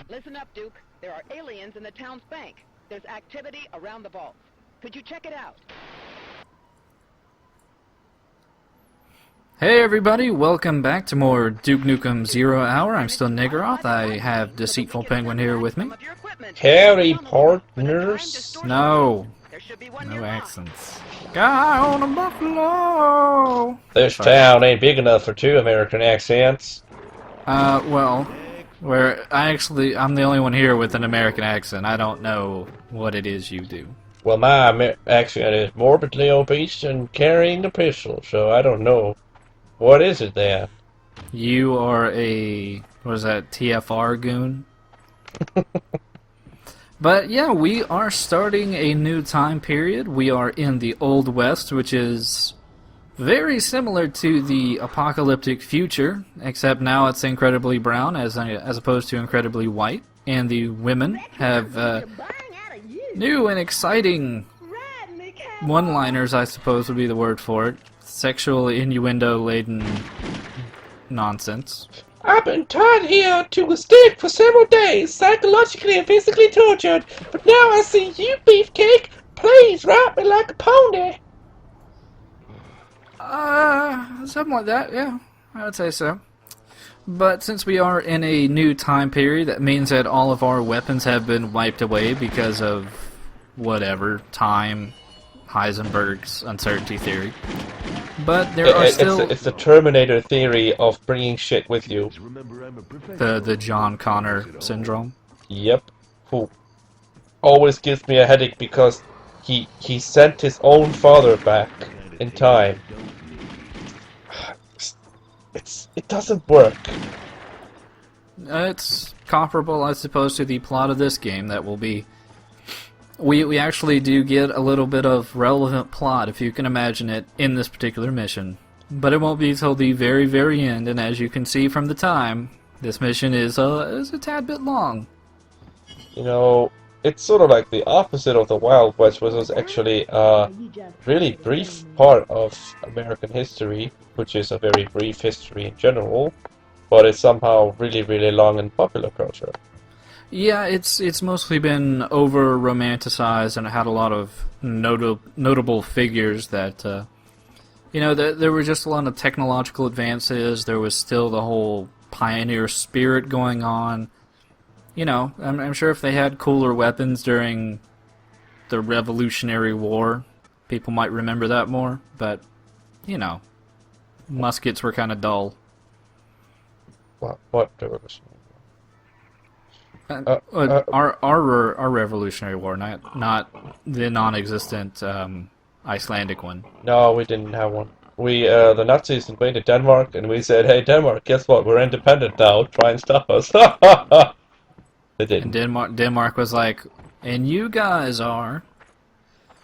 Listen up, Duke. There are aliens in the town's bank. There's activity around the vaults. Could you check it out? Hey everybody, welcome back to more Duke Nukem 0 Hour. I'm still Niggeroth. I have Deceitful Penguin here with me. Howdy, partners. No accents. Guy on a buffalo! This town ain't big enough for two American accents. Well, I'm the only one here with an American accent. I don't know what it is you do. Well, my accent is morbidly obese and carrying a pistol, so I don't know. What is it then? You are a, what is that, TFR goon? But yeah, we are starting a new time period. We are in the Old West, which is very similar to the apocalyptic future, except now it's incredibly brown as opposed to incredibly white. And the women have new and exciting one-liners, I suppose would be the word for it. Sexual innuendo-laden nonsense. I've been tied here to a stick for several days, psychologically and physically tortured, but now I see you, Beefcake. Please ride me like a pony. Something like that, yeah. I would say so. But since we are in a new time period, that means that all of our weapons have been wiped away because of whatever, time, Heisenberg's uncertainty theory. But there are still... It's the Terminator theory of bringing shit with you. The John Connor syndrome? Yep. Who always gives me a headache because he sent his own father back in time. It doesn't work. It's comparable, I suppose, to the plot of this game that will be... We actually do get a little bit of relevant plot, if you can imagine it, in this particular mission. But it won't be till the very, very end, and as you can see from the time, this mission is a tad bit long. You know, it's sort of like the opposite of the Wild West, which was actually a really brief part of American history, which is a very brief history in general, but it's somehow really, really long in popular culture. Yeah, it's mostly been over-romanticized, and it had a lot of notable figures that, you know, there were just a lot of technological advances. There was still the whole pioneer spirit going on. You know, I'm sure if they had cooler weapons during the Revolutionary War, people might remember that more, but, you know, muskets were kind of dull. What Revolutionary? Our Revolutionary War, not the non-existent Icelandic one. No, we didn't have one. The Nazis invaded Denmark, and we said, "Hey, Denmark, guess what? We're independent now. Try and stop us." They didn't. And Denmark was like, "And you guys are."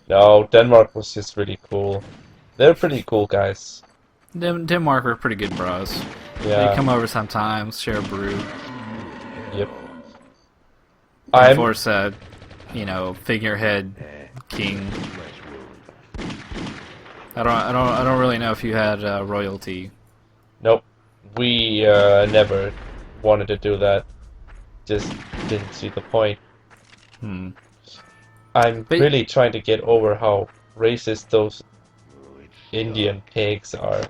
No, Denmark was just really cool. They're pretty cool guys. Denmark are pretty good bros. Yeah. They come over sometimes, share a brew. Yep. Before said, you know, figurehead king. I don't really know if you had royalty. Nope. We never wanted to do that. Just didn't see the point. I'm really trying to get over how racist those Indian pigs are.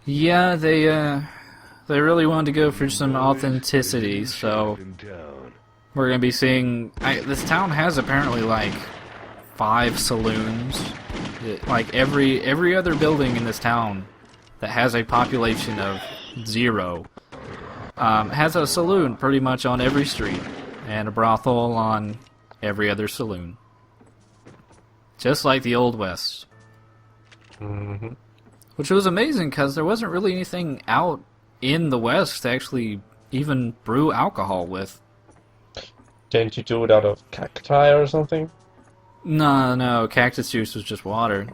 Yeah, they really wanted to go for some authenticity, so we're gonna be seeing. This town has apparently like 5 saloons. Like every other building in this town that has a population of 0 has a saloon pretty much on every street, and a brothel on every other saloon. Just like the Old West. Mm-hmm. Which was amazing because there wasn't really anything out in the West to actually even brew alcohol with. Didn't you do it out of cacti or something? No, cactus juice was just water.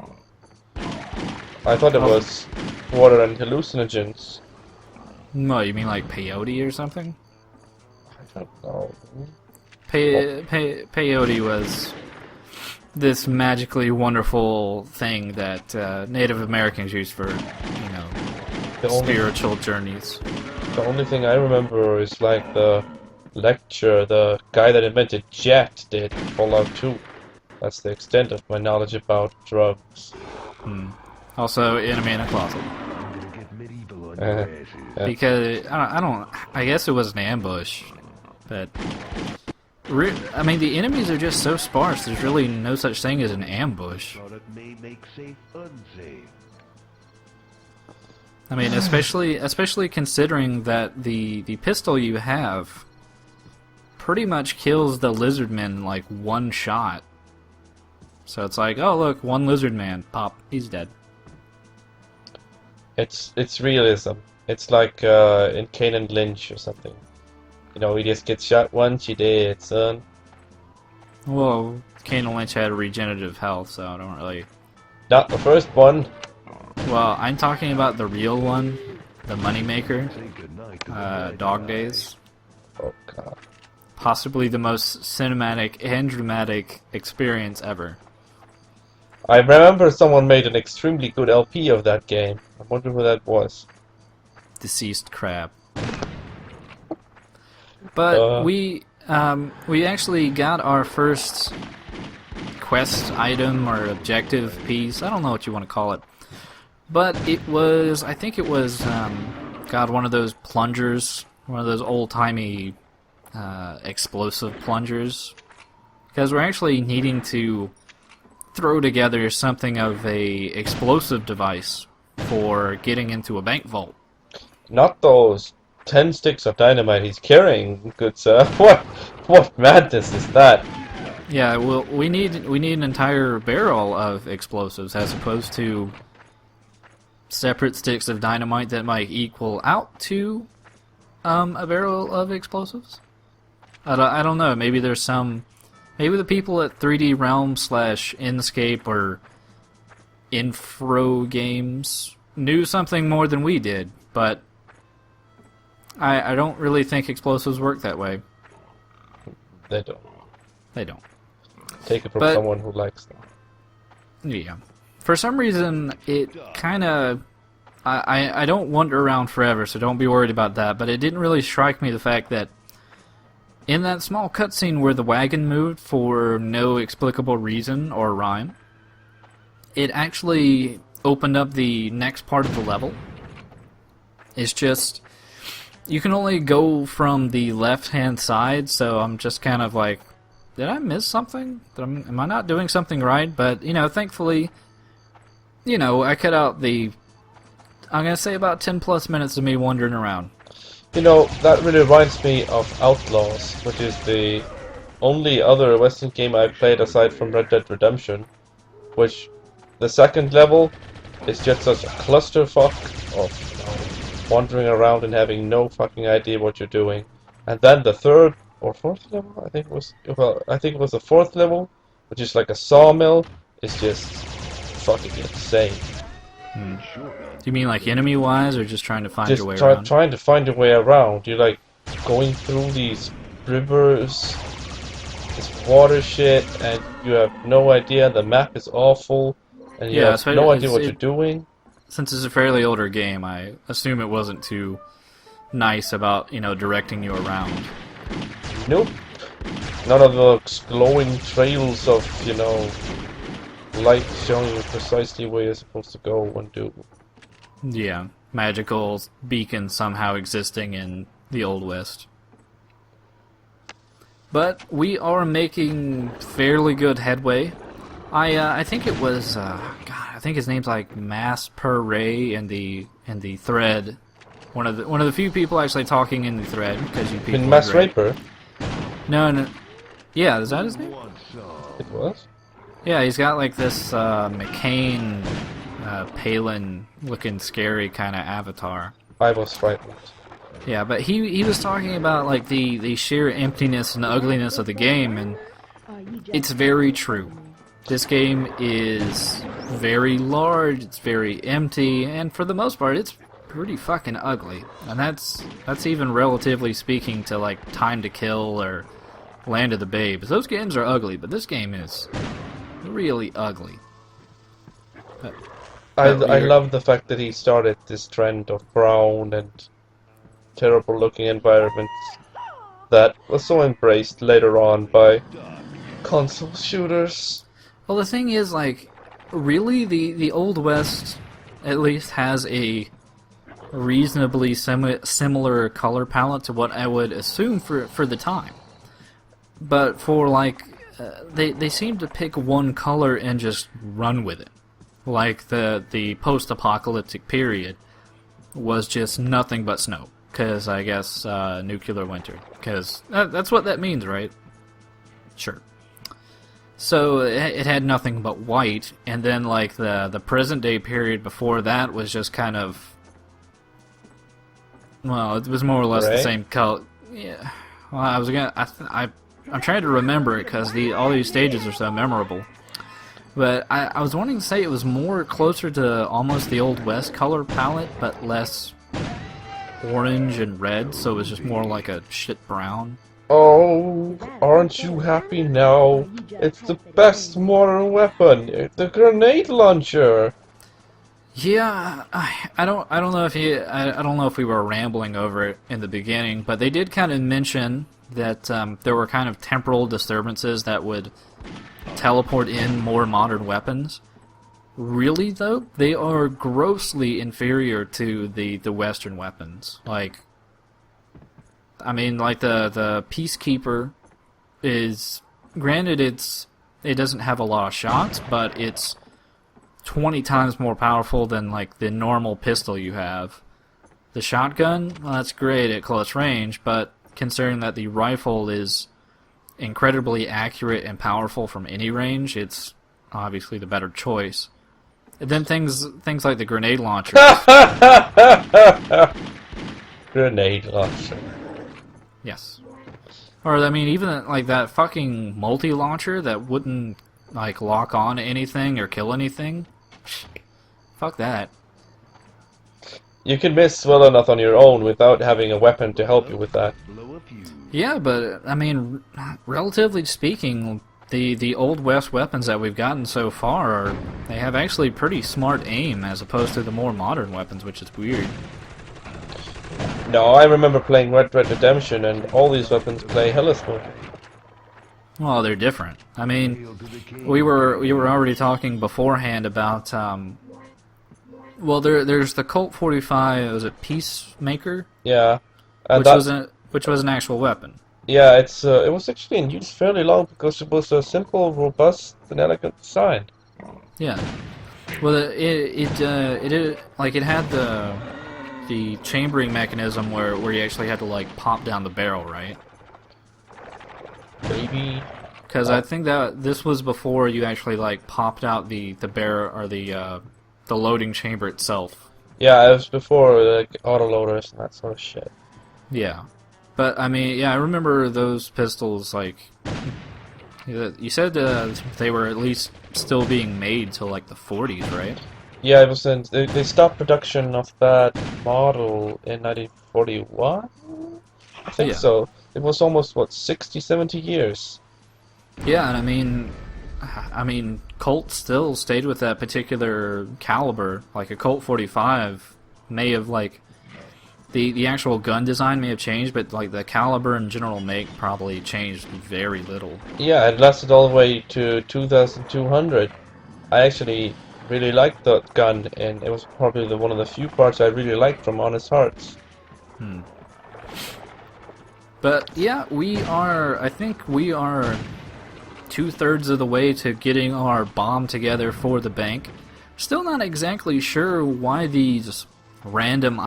I thought it was water and hallucinogens. No, you mean like peyote or something? I don't know. Peyote was this magically wonderful thing that Native Americans used for, you know, spiritual journeys. The only thing I remember is like the lecture the guy that invented Jet did in Fallout 2. That's the extent of my knowledge about drugs. Also, enemy in a closet. Yeah. Because I guess it was an ambush, but I mean the enemies are just so sparse. There's really no such thing as an ambush. I mean, especially considering that the pistol you have pretty much kills the lizard men in like one shot. So it's like, oh look, one lizard man, pop, he's dead. It's realism. It's like in Kane and Lynch or something. You know, he just gets shot once, you dead, son. Well, Kane and Lynch had regenerative health, so I don't really... Not the first one. Well, I'm talking about the real one, the Moneymaker, Dog Days. Oh god. Possibly the most cinematic and dramatic experience ever. I remember someone made an extremely good LP of that game. I wonder who that was. Deceased crab. But we actually got our first quest item or objective piece. I don't know what you want to call it. But it was, I think it was, God, one of those plungers, one of those old-timey explosive plungers. Because we're actually needing to throw together something of a explosive device for getting into a bank vault. Not those 10 sticks of dynamite he's carrying, good sir. What madness is that? Yeah, well, we need an entire barrel of explosives as opposed to separate sticks of dynamite that might equal out to a barrel of explosives. I don't know. Maybe there's some. Maybe the people at 3D Realm / Inscape or Infro Games knew something more than we did, but I don't really think explosives work that way. They don't. They don't. Take it from someone who likes them. Yeah. For some reason, it kind of... I don't wander around forever, so don't be worried about that, but it didn't really strike me the fact that in that small cutscene where the wagon moved for no explicable reason or rhyme, it actually opened up the next part of the level. It's just... You can only go from the left-hand side, so I'm just kind of like, did I miss something? Am I not doing something right? But, you know, thankfully, you know, I cut out the, I'm going to say about 10 plus minutes of me wandering around. You know, that really reminds me of Outlaws, which is the only other Western game I've played aside from Red Dead Redemption, which the second level is just such a clusterfuck of wandering around and having no fucking idea what you're doing. And then the third or fourth level, I think it was, well, I think it was the fourth level, which is like a sawmill, is just fucking insane. Do you mean like enemy-wise, or just trying to find your way around? Just trying to find your way around. You're like going through these rivers, this water shit, and you have no idea. The map is awful, and you have no idea what you're doing. Since it's a fairly older game, I assume it wasn't too nice about, you know, directing you around. Nope. None of those glowing trails of, you know, light showing you precisely where you're supposed to go and do. Yeah, magical beacons somehow existing in the Old West. But we are making fairly good headway. I think it was God, I think his name's like Mass Per Ray in the thread. One of the few people actually talking in the thread, because you people. Mass Raper? No. Yeah, is that his name? It was. Yeah, he's got like this McCain, Palin-looking scary kind of avatar. I was frightened. Yeah, but he was talking about like the sheer emptiness and ugliness of the game, and it's very true. This game is very large, it's very empty, and for the most part, it's pretty fucking ugly. And that's even relatively speaking to like Time to Kill or Land of the Babes. Those games are ugly, but this game is really ugly. I love the fact that he started this trend of brown and terrible looking environments. that was so embraced later on by console shooters. Well, the thing is, like, really, the Old West at least has a reasonably similar color palette to what I would assume for the time. But for, like, they seem to pick one color and just run with it. Like, the post-apocalyptic period was just nothing but snow. Because, I guess, nuclear winter. Because that's what that means, right? Sure. So it had nothing but white, and then like the present day period before that was just kind of, well, it was more or less the same color. Yeah. Well, I'm trying to remember it because all these stages are so memorable. But I was wanting to say it was more closer to almost the Old West color palette, but less orange and red, so it was just more like a shit brown. Oh, aren't you happy now? It's the best modern weapon, the grenade launcher. Yeah, I don't know if I don't know if we were rambling over it in the beginning, but they did kind of mention that there were kind of temporal disturbances that would teleport in more modern weapons. Really though, they are grossly inferior to the Western weapons. Like, I mean, like the Peacekeeper is, granted it doesn't have a lot of shots, but it's 20 times more powerful than like the normal pistol you have. The shotgun, well, that's great at close range, but considering that the rifle is incredibly accurate and powerful from any range, it's obviously the better choice. And then things like the grenade launcher. Grenade launcher. Yes. Or, I mean, even like that fucking multi-launcher that wouldn't like lock on to anything or kill anything. Fuck that. You can miss well enough on your own without having a weapon to help you with that. Yeah, but I mean, relatively speaking, the Old West weapons that we've gotten so far they have actually pretty smart aim as opposed to the more modern weapons, which is weird. No, I remember playing Red Dead Redemption, and all these weapons play hella smooth. Well, they're different. I mean, we were already talking beforehand about well, there's the Colt 45. Was it Peacemaker? Yeah, and which was an actual weapon. Yeah, it was actually in use fairly long because it was a simple, robust, and elegant design. Yeah. Well, it had the chambering mechanism where you actually had to like pop down the barrel, right? Maybe. Because I think that this was before you actually like popped out the barrel or the loading chamber itself. Yeah, it was before like autoloaders and that sort of shit. Yeah. But, I mean, yeah, I remember those pistols, like, you said they were at least still being made till, like, the 40s, right? Yeah, it was they stopped production of that model in 1941? I think so. It was almost, what, 60, 70 years? Yeah, and I mean, Colt still stayed with that particular caliber. Like, a Colt 45 may have, like, the actual gun design may have changed, but like the caliber and general make probably changed very little. Yeah, it lasted all the way to 2200. I actually really liked that gun, and it was probably one of the few parts I really liked from Honest Hearts. But yeah, I think we are 2/3 of the way to getting our bomb together for the bank. Still not exactly sure why these random